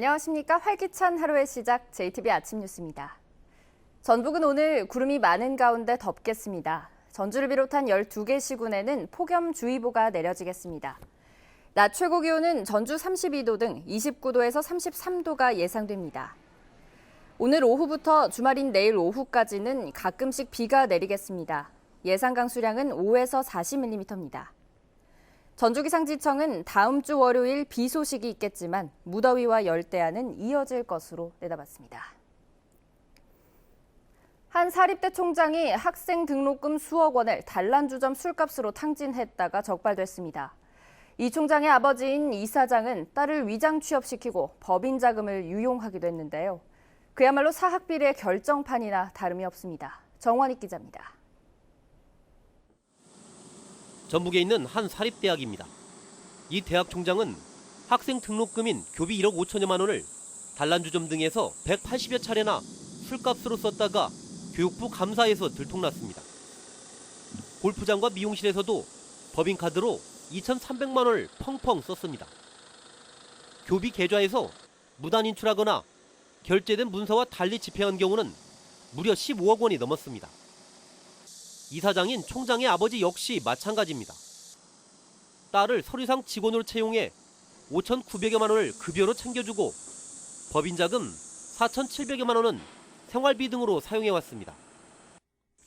안녕하십니까. 활기찬 하루의 시작 JTBC 아침 뉴스입니다. 전북은 오늘 구름이 많은 가운데 덥겠습니다. 전주를 비롯한 12개 시군에는 폭염주의보가 내려지겠습니다. 낮 최고 기온은 전주 32도 등 29도에서 33도가 예상됩니다. 오늘 오후부터 주말인 내일 오후까지는 가끔씩 비가 내리겠습니다. 예상 강수량은 5에서 40mm입니다. 전주기상지청은 다음 주 월요일 비 소식이 있겠지만 무더위와 열대야는 이어질 것으로 내다봤습니다. 한 사립대 총장이 학생 등록금 수억 원을 단란주점 술값으로 탕진했다가 적발됐습니다. 이 총장의 아버지인 이 사장은 딸을 위장 취업시키고 법인 자금을 유용하기도 했는데요. 그야말로 사학비리의 결정판이나 다름이 없습니다. 정원익 기자입니다. 전북에 있는 한 사립대학입니다. 이 대학 총장은 학생 등록금인 교비 1억 5천여만 원을 단란주점 등에서 180여 차례나 술값으로 썼다가 교육부 감사에서 들통났습니다. 골프장과 미용실에서도 법인카드로 2,300만 원을 펑펑 썼습니다. 교비 계좌에서 무단 인출하거나 결제된 문서와 달리 집행한 경우는 무려 15억 원이 넘었습니다. 이 사장인 총장의 아버지 역시 마찬가지입니다. 딸을 서류상 직원으로 채용해 5,900여만 원을 급여로 챙겨주고 법인 자금 4,700여만 원은 생활비 등으로 사용해왔습니다.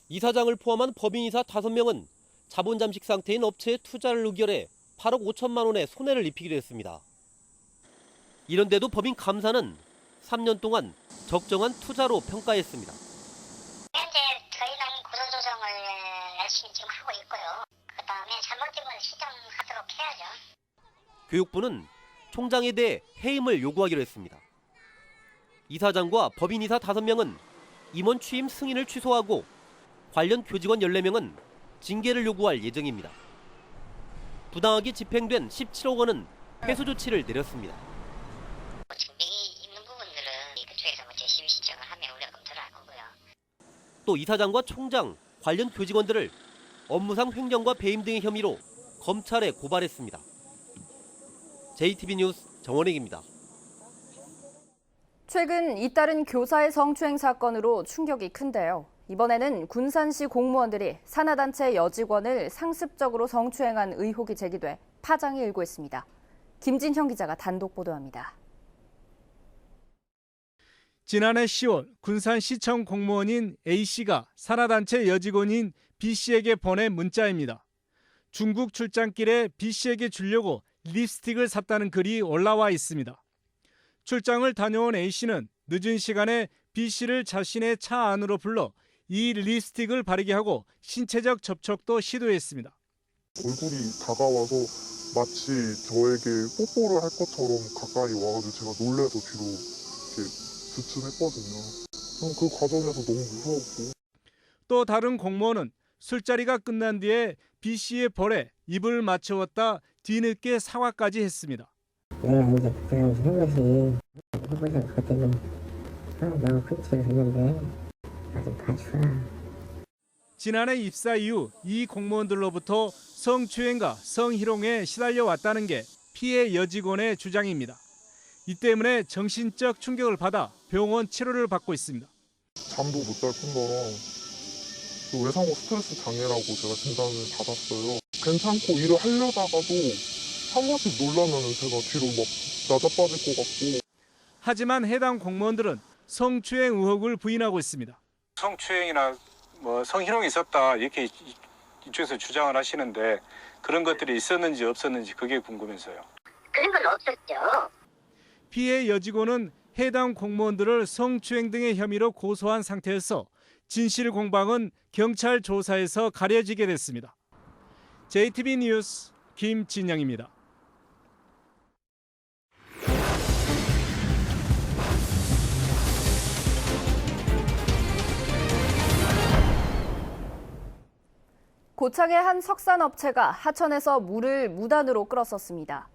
이 사장을 포함한 법인이사 5명은 자본 잠식 상태인 업체에 투자를 의결해 8억 5천만 원의 손해를 입히기도 했습니다. 이런데도 법인 감사는 3년 동안 적정한 투자로 평가했습니다. 현재 저희는 구조조정을 열심히 지금 하고 있고요. 그다음에 잘못된 건 시정하도록 해야죠. 교육부는 총장에 대해 해임을 요구하기로 했습니다. 이사장과 법인이사 5명은 임원 취임 승인을 취소하고 관련 교직원 14명은 징계를 요구할 예정입니다. 부당하게 집행된 17억 원은 회수 조치를 내렸습니다. 증빙이 있는 부분들은 그쪽에서 재심 신청을 하면 우리가 검토를 할 거고요. 또 이사장과 총장, 관련 교직원들을 업무상 횡령과 배임 등의 혐의로 검찰에 고발했습니다. JTBC 뉴스 정원익입니다. 최근 잇따른 교사의 성추행 사건으로 충격이 큰데요. 이번에는 군산시 공무원들이 산하단체 여직원을 상습적으로 성추행한 의혹이 제기돼 파장이 일고 있습니다. 김진형 기자가 단독 보도합니다. 지난해 10월 군산시청 공무원인 A씨가 산하단체 여직원인 B씨에게 보낸 문자입니다. 중국 출장길에 B씨에게 주려고 립스틱을 샀다는 글이 올라와 있습니다. 출장을 다녀온 A씨는 늦은 시간에 B씨를 자신의 차 안으로 불러 이 립스틱을 바르게 하고 신체적 접촉도 시도했습니다. 얼굴이 다가와서 마치 저에게 뽀뽀를 할 것처럼 가까이 와가지고 제가 놀래서 뒤로 이렇게 주춤했거든요. 그 과정에서 너무 무서웠고. 또 다른 공무원은 술자리가 끝난 뒤에 B씨의 볼에 입을 맞추었다 뒤늦게 사과까지 했습니다. 내가 이제 그때까지 한 것이 해보자 그때는 너무 큰치를 했는데 아직 봐주라. 지난해 입사 이후 이 공무원들로부터 성추행과 성희롱에 시달려 왔다는 게 피해 여직원의 주장입니다. 이 때문에 정신적 충격을 받아 병원 치료를 받고 있습니다. 잠도 못 잘 뿐더러 외상후 스트레스 장애라고 제가 진단을 받았어요. 괜찮고 일을 하려다가도 한 번씩 놀라면 제가 뒤로 막 낮아빠질 것 같고. 하지만 해당 공무원들은 성추행 의혹을 부인하고 있습니다. 성추행이나 성희롱이 있었다 이렇게 이쪽에서 주장을 하시는데 그런 것들이 있었는지 없었는지 그게 궁금해서요. 그런 건 없었죠. 피해 여직원은 해당 공무원들을 성추행 등의 혐의로 고소한 상태여서 진실 공방은 경찰 조사에서 가려지게 됐습니다. JTBC 뉴스 김진영입니다. 고창의 한 석산업체가 하천에서 물을 무단으로 끌었었습니다.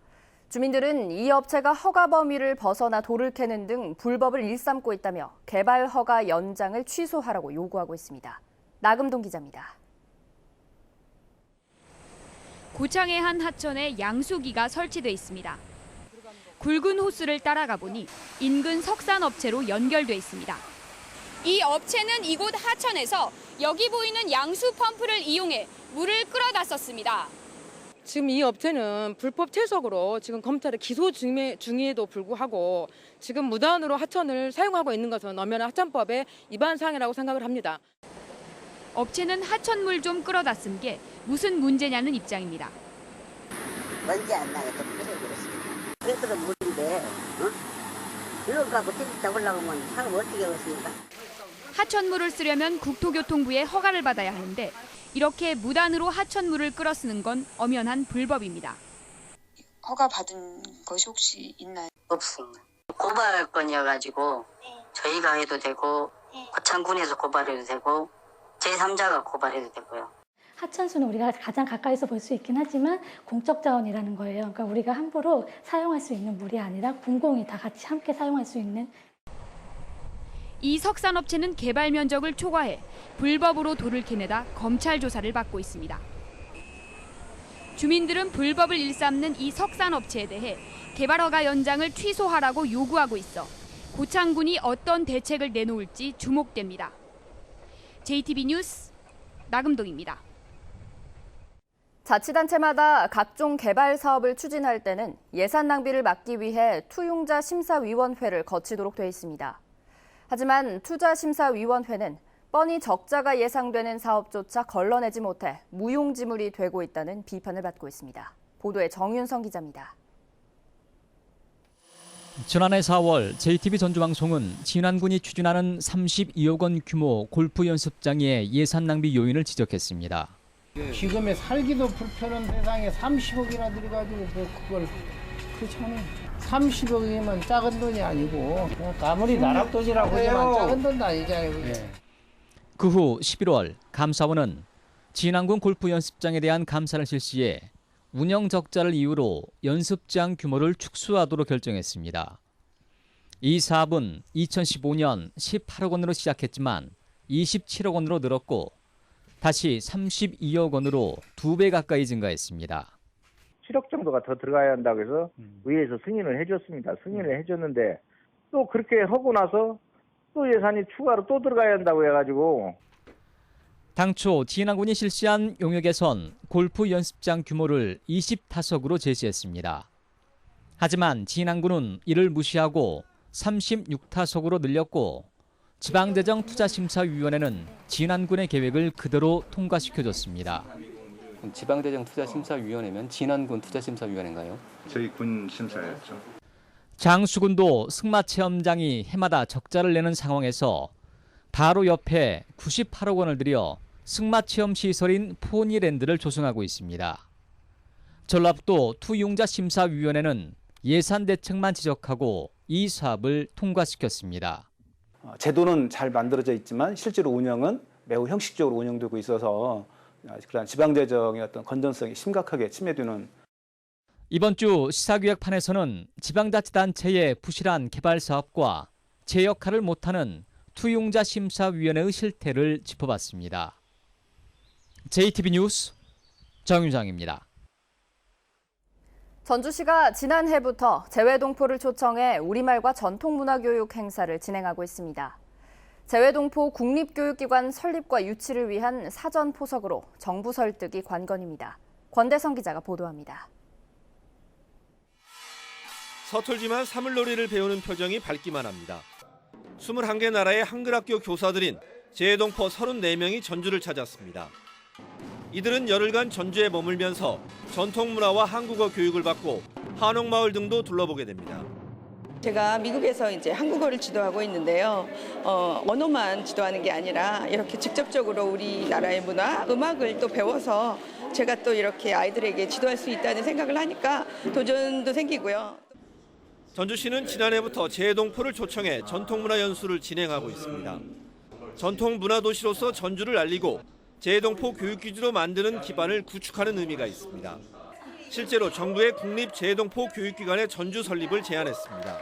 주민들은 이 업체가 허가 범위를 벗어나 돌을 캐는 등 불법을 일삼고 있다며 개발 허가 연장을 취소하라고 요구하고 있습니다. 나금동 기자입니다. 고창의 한 하천에 양수기가 설치돼 있습니다. 굵은 호수를 따라가 보니 인근 석산업체로 연결돼 있습니다. 이 업체는 이곳 하천에서 여기 보이는 양수 펌프를 이용해 물을 끌어다 썼습니다. 지금 이 업체는 불법 채석으로 지금 검찰에 기소 중임에도 불구하고 지금 무단으로 하천을 사용하고 있는 것은 엄연한 하천법의 위반 사항이라고 생각을 합니다. 업체는 하천물 좀 끌어다 쓴 게 무슨 문제냐는 입장입니다. 먼지 안 나게 좀 뿌려주겠습니다. 그래서 물인데, 이거 갖고 띠 잡으려면 사람 어떻게 하겠습니까? 하천물을 쓰려면 국토교통부의 허가를 받아야 하는데 이렇게 무단으로 하천물을 끌어 쓰는 건 엄연한 불법입니다. 허가 받은 것이 혹시 있나요? 없습니다. 고발건이어가지고 저희가 해도 되고 고창군에서 고발해도 되고 제3자가 고발해도 되고요. 하천수는 우리가 가장 가까이서 볼 수 있긴 하지만 공적 자원이라는 거예요. 그러니까 우리가 함부로 사용할 수 있는 물이 아니라 공공이 다 같이 함께 사용할 수 있는. 이 석산업체는 개발 면적을 초과해 불법으로 돌을 캐내다 검찰 조사를 받고 있습니다. 주민들은 불법을 일삼는 이 석산업체에 대해 개발 허가 연장을 취소하라고 요구하고 있어 고창군이 어떤 대책을 내놓을지 주목됩니다. JTB 뉴스 나금동입니다. 자치단체마다 각종 개발 사업을 추진할 때는 예산 낭비를 막기 위해 투용자 심사위원회를 거치도록 돼 있습니다. 하지만 투자심사위원회는 뻔히 적자가 예상되는 사업조차 걸러내지 못해 무용지물이 되고 있다는 비판을 받고 있습니다. 보도에 정윤성 기자입니다. 지난해 4월 JTB 전주방송은 진안군이 추진하는 32억 원 규모 골프 연습장의 예산 낭비 요인을 지적했습니다. 지금의 살기도 불편한 세상에 30억이나 들어가지고 그걸 그렇잖아요. 30억이면 작은 돈이 아니고 아무리 나락돈이라고 하지만 작은 돈도 아니잖아요. 그게. 그 후 11월 감사원은 진안군 골프 연습장에 대한 감사를 실시해 운영 적자를 이유로 연습장 규모를 축소하도록 결정했습니다. 이 사업은 2015년 18억 원으로 시작했지만 27억 원으로 늘었고 다시 32억 원으로 2배 가까이 증가했습니다. 7억 정도가 더 들어가야 한다고 해서 의회에서 승인을 해줬습니다. 승인을 해줬는데 또 그렇게 하고 나서 또 예산이 추가로 또 들어가야 한다고 해가지고 당초 진안군이 실시한 용역 개선 골프 연습장 규모를 25석으로 제시했습니다. 하지만 진안군은 이를 무시하고 36타석으로 늘렸고 지방재정투자심사위원회는 진안군의 계획을 그대로 통과시켜줬습니다. 지방재정투자심사위원회면 진안군 투자심사위원회인가요? 저희 군 심사였죠. 장수군도 승마체험장이 해마다 적자를 내는 상황에서 바로 옆에 98억 원을 들여 승마체험 시설인 포니랜드를 조성하고 있습니다. 전라북도 투용자심사위원회는 예산 대책만 지적하고 이 사업을 통과시켰습니다. 제도는 잘 만들어져 있지만 실제로 운영은 매우 형식적으로 운영되고 있어서 그런 지방재정의 어떤 건전성이 심각하게 침해되는. 이번 주 시사기획판에서는 지방자치단체의 부실한 개발 사업과 제 역할을 못하는 투용자심사위원회의 실태를 짚어봤습니다. JTB 뉴스 정윤상입니다. 전주시가 지난해부터 재외동포를 초청해 우리말과 전통문화교육 행사를 진행하고 있습니다. 재외동포 국립교육기관 설립과 유치를 위한 사전 포석으로 정부 설득이 관건입니다. 권대성 기자가 보도합니다. 서툴지만 사물놀이를 배우는 표정이 밝기만 합니다. 21개 나라의 한글학교 교사들인 재외동포 34명이 전주를 찾았습니다. 이들은 열흘간 전주에 머물면서 전통문화와 한국어 교육을 받고 한옥마을 등도 둘러보게 됩니다. 제가 미국에서 이제 한국어를 지도하고 있는데요. 언어만 지도하는 게 아니라 이렇게 직접적으로 우리나라의 문화, 음악을 또 배워서 제가 또 이렇게 아이들에게 지도할 수 있다는 생각을 하니까 도전도 생기고요. 전주시는 지난해부터 재외동포를 초청해 전통문화 연수를 진행하고 있습니다. 전통문화도시로서 전주를 알리고 재외동포 교육기지로 만드는 기반을 구축하는 의미가 있습니다. 실제로 정부의 국립재외동포 교육기관의 전주 설립을 제안했습니다.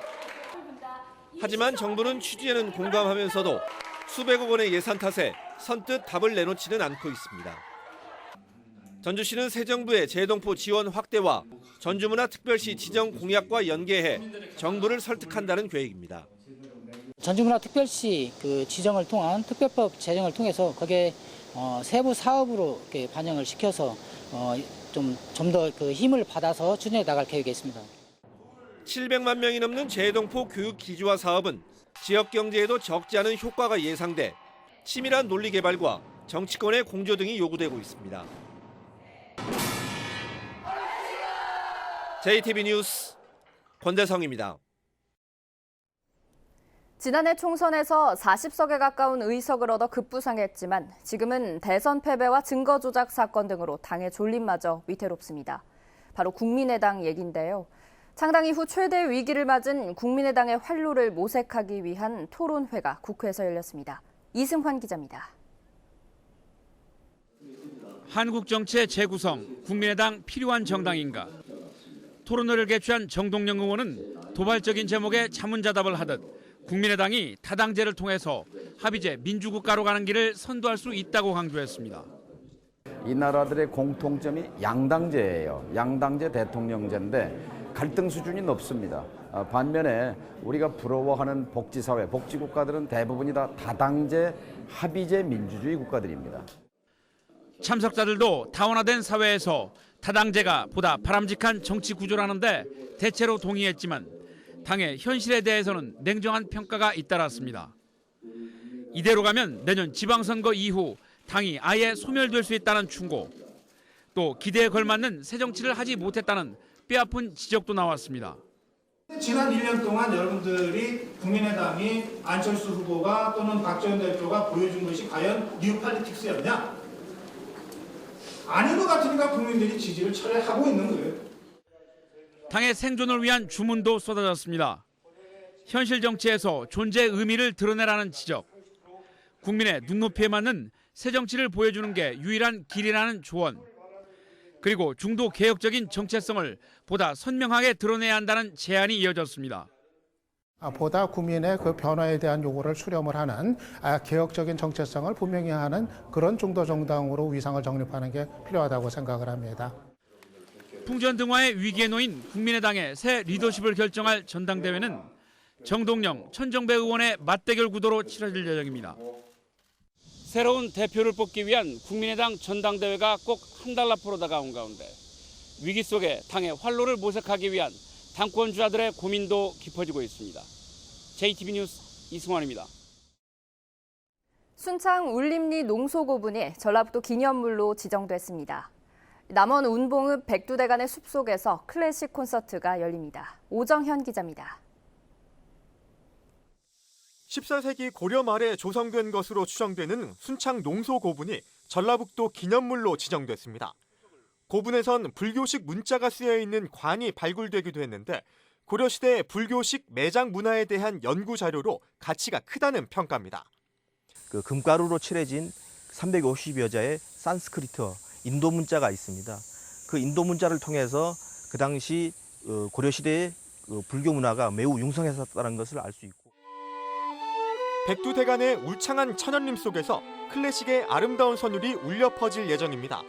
하지만 정부는 취지에는 공감하면서도 수백억 원의 예산 탓에 선뜻 답을 내놓지는 않고 있습니다. 전주시는 새 정부의 재외동포 지원 확대와 전주문화특별시 지정 공약과 연계해 정부를 설득한다는 계획입니다. 전주문화특별시 그 지정을 통한 특별법 제정을 통해서 거기에 세부 사업으로 이렇게 반영을 시켜서 좀 더 그 힘을 받아서 추진해 나갈 계획이 있습니다. 700만 명이 넘는 재동포 교육 기지화 사업은 지역 경제에도 적지 않은 효과가 예상돼 치밀한 논리 개발과 정치권의 공조 등이 요구되고 있습니다. JTB 뉴스 권대성입니다. 지난해 총선에서 40석에 가까운 의석을 얻어 급부상했지만 지금은 대선 패배와 증거 조작 사건 등으로 당의 존립마저 위태롭습니다. 바로 국민의당 얘긴데요. 창당 이후 최대 위기를 맞은 국민의당의 활로를 모색하기 위한 토론회가 국회에서 열렸습니다. 이승환 기자입니다. 한국 정치의 재구성, 국민의당 필요한 정당인가? 토론회를 개최한 정동영 의원은 도발적인 제목에 자문자답을 하듯 국민의당이 다당제를 통해서 합의제 민주국가로 가는 길을 선도할 수 있다고 강조했습니다. 이 나라들의 공통점이 양당제예요. 양당제 대통령제인데 갈등 수준이 높습니다. 반면에 우리가 부러워하는 복지사회, 복지국가들은 대부분이 다 다당제, 합의제 민주주의 국가들입니다. 참석자들도 다원화된 사회에서 다당제가 보다 바람직한 정치 구조라는데 대체로 동의했지만 당의 현실에 대해서는 냉정한 평가가 잇따랐습니다. 이대로 가면 내년 지방선거 이후 당이 아예 소멸될 수 있다는 충고, 또 기대에 걸맞는 새 정치를 하지 못했다는 뼈아픈 지적도 나왔습니다. 지난 1년 동안 여러분들이 국민의당이 안철수 후보가 또는 박지원 대표가 보여준 것이 과연 뉴팔리틱스였냐? 아닌 것 같으니까 국민들이 지지를 철회하고 있는 거예요. 당의 생존을 위한 주문도 쏟아졌습니다. 현실 정치에서 존재의 의미를 드러내라는 지적, 국민의 눈높이에 맞는 새 정치를 보여주는 게 유일한 길이라는 조언, 그리고 중도 개혁적인 정체성을 보다 선명하게 드러내야 한다는 제안이 이어졌습니다. 보다 국민의 그 변화에 대한 요구를 수렴을 하는 개혁적인 정체성을 분명히 하는 그런 중도 정당으로 위상을 정립하는 게 필요하다고 생각을 합니다. 풍전등화의 위기에 놓인 국민의당의 새 리더십을 결정할 전당대회는 정동영, 천정배 의원의 맞대결 구도로 치러질 예정입니다. 새로운 대표를 뽑기 위한 국민의당 전당대회가 꼭 한 달 앞으로 다가온 가운데 위기 속에 당의 활로를 모색하기 위한 당권주자들의 고민도 깊어지고 있습니다. JTB 뉴스 이승환입니다. 순창 울림리 농소고분이 전라북도 기념물로 지정됐습니다. 남원 운봉읍 백두대간의 숲속에서 클래식 콘서트가 열립니다. 오정현 기자입니다. 14세기 고려 말에 조성된 것으로 추정되는 순창 농소고분이 전라북도 기념물로 지정됐습니다. 고분에선 불교식 문자가 쓰여 있는 관이 발굴되기도 했는데 고려시대 불교식 매장 문화에 대한 연구 자료로 가치가 크다는 평가입니다. 그 금가루로 칠해진 350여 자의 산스크리트 인도 문자가 있습니다. 그 인도 문자를 통해서 그 당시 고려시대의 불교 문화가 매우 융성했었다는 것을 알 수 있고, 백두대간의 울창한 천연림 속에서 클래식의 아름다운 선율이 울려 퍼질 예정입니다.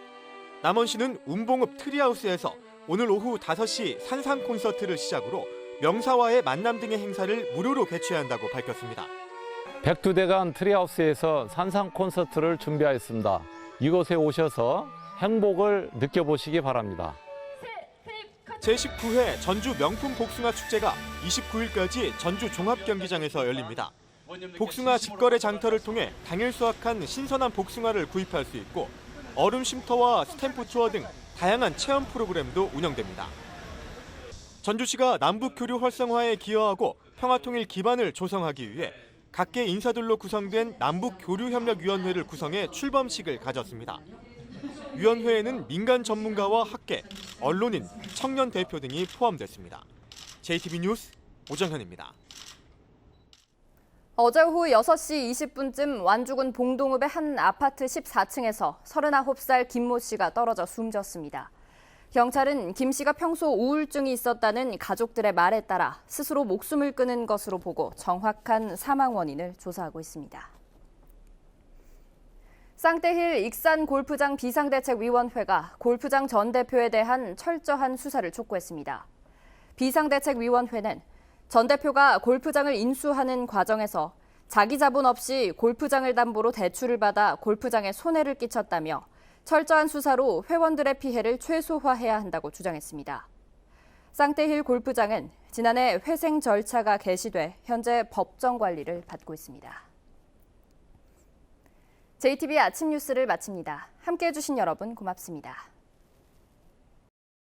남원시는 운봉읍 트리하우스에서 오늘 오후 5시 산상 콘서트를 시작으로 명사와의 만남 등의 행사를 무료로 개최한다고 밝혔습니다. 백두대간 트리하우스에서 산상 콘서트를 준비하였습니다. 이곳에 오셔서 행복을 느껴보시기 바랍니다. 제19회 전주 명품 복숭아 축제가 29일까지 전주 종합경기장에서 열립니다. 복숭아 직거래 장터를 통해 당일 수확한 신선한 복숭아를 구입할 수 있고 얼음 쉼터와 스탬프 투어 등 다양한 체험 프로그램도 운영됩니다. 전주시가 남북 교류 활성화에 기여하고 평화통일 기반을 조성하기 위해 각계 인사들로 구성된 남북교류협력위원회를 구성해 출범식을 가졌습니다. 위원회에는 민간 전문가와 학계, 언론인, 청년 대표 등이 포함됐습니다. JTB 뉴스 오정현입니다. 어제 오후 6시 20분쯤 완주군 봉동읍의 한 아파트 14층에서 39살 김모 씨가 떨어져 숨졌습니다. 경찰은 김 씨가 평소 우울증이 있었다는 가족들의 말에 따라 스스로 목숨을 끊은 것으로 보고 정확한 사망 원인을 조사하고 있습니다. 쌍떼힐 익산 골프장 비상대책위원회가 골프장 전 대표에 대한 철저한 수사를 촉구했습니다. 비상대책위원회는 전 대표가 골프장을 인수하는 과정에서 자기 자본 없이 골프장을 담보로 대출을 받아 골프장에 손해를 끼쳤다며 철저한 수사로 회원들의 피해를 최소화해야 한다고 주장했습니다. 쌍떼힐 골프장은 지난해 회생 절차가 개시돼 현재 법정 관리를 받고 있습니다. JTBC 아침 뉴스를 마칩니다. 함께해 주신 여러분 고맙습니다.